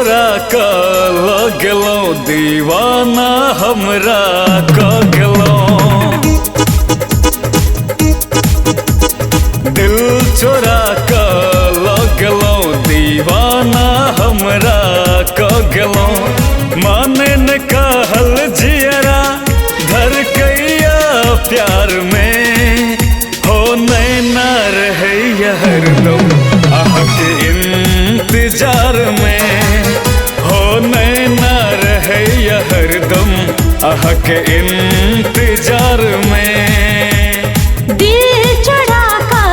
चोरा क लगलो दीवाना हमरा क गेलो। दिल चोरा क लगलो दीवाना हमरा क गेलो। माने न कहल जियरा धर कैया प्यार में हो नैना रहे हरदम के इंतजार में हो नैना रहे हरदम के इंतजार में। दिल चोरा का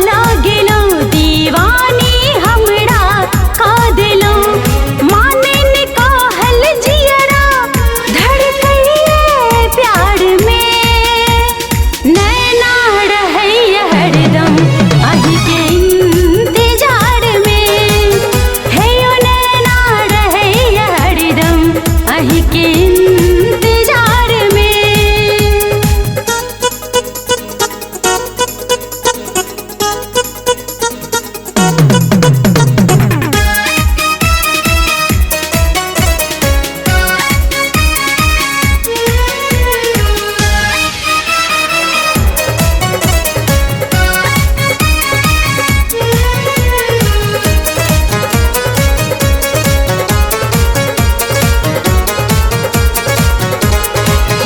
लागलो दीवानी हमरा का दिलो। माने न कहल जियरा धड़कइए प्यार में नैना रहे हरदम के इंतजार में। हे ओ नैना रहे हरदम के इंतजार में।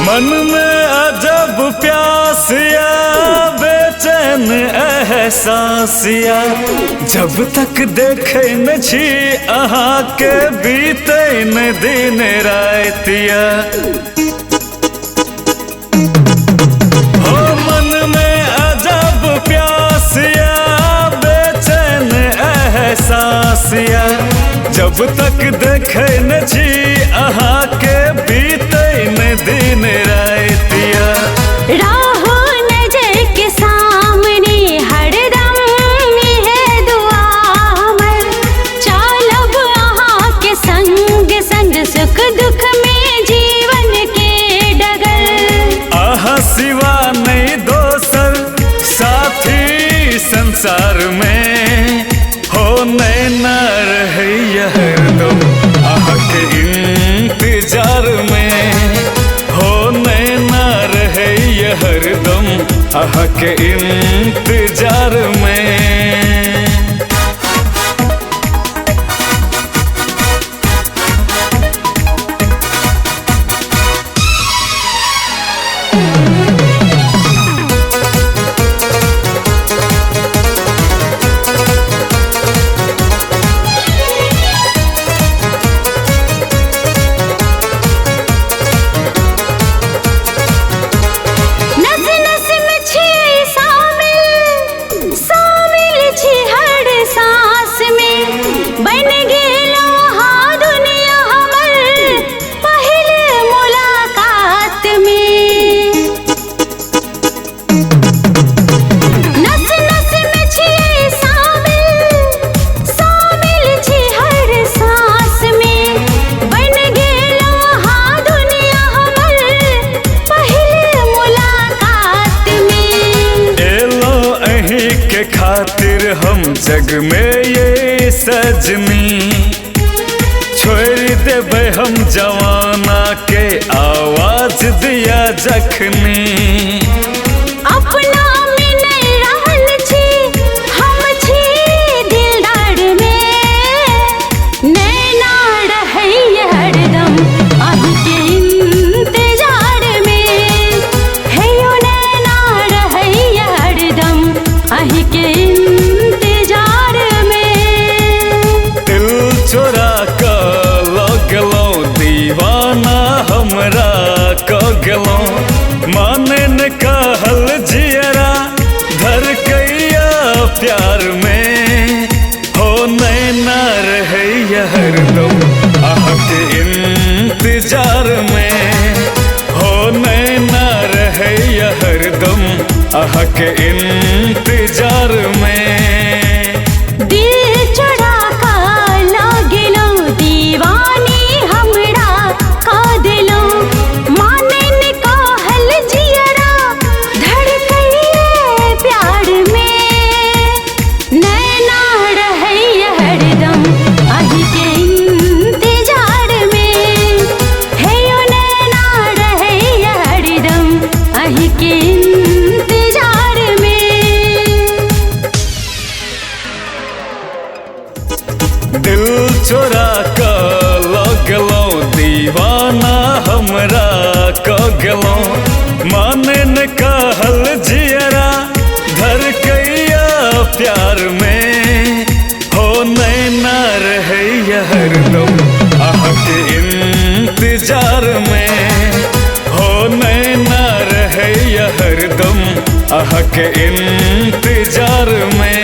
मन में अजब प्यासिया बेचैन एहसासिया जब तक देखे न छी अहाँ के बीते न दिन रातिया। हो मन में अजब प्यासिया बेचैन एहसासिया जब तक देखे न छी अहाँ के बीते न दिन रातिया। राहो नजर के सामने हरदम है दुआ हमर। चलब अहाँ के संग संग सुख दुख में जीवन के डगर। आहा सिवा नहीं दोसर साथी संसार में हो नैना रहे हरदम के इंतजार में हो नैना रहे हरदम के इंतजार में। नस नस में छी शामिल शामिल छी हर सांस में। बन गेलो हाँ दुनिया हमर पहिल मुलाकात में। नस नस में छी शामिल शामिल छी हर सांस में। बन गेलो हाँ दुनिया हमर पहिल मुलाकात में। एलो अही के खातिर हम जग में ये सजनी छोड़ देबे हम जवाना के आवाज दिया जखनी। अपना में नहीं रहल छी हम छी दिलदार में नैना रहे हरदम के इंतजार में। हे ओ नैना रहे हरदम के इंतजार में। दिल चोरा क लगलो दीवाना हमरा क गेलो। माने न कहल जियरा धर कैया प्यार में हो नैना रहे हरदम के इंतजार में हो नैना रहे हरदम के इंतजार में। दिल चोरा का लागलो दीवानी हमरा का दिलो। माने न कहल जियरा धड़कइए प्यार में नैना रहे हरदम के चोरा क लगलो दीवाना हमरा क गेलो माने न कहल जियरा धर कैया प्यार में हो नैना रहे हरदम के इंतजार में हो नैना रहे हरदम के इंतजार में।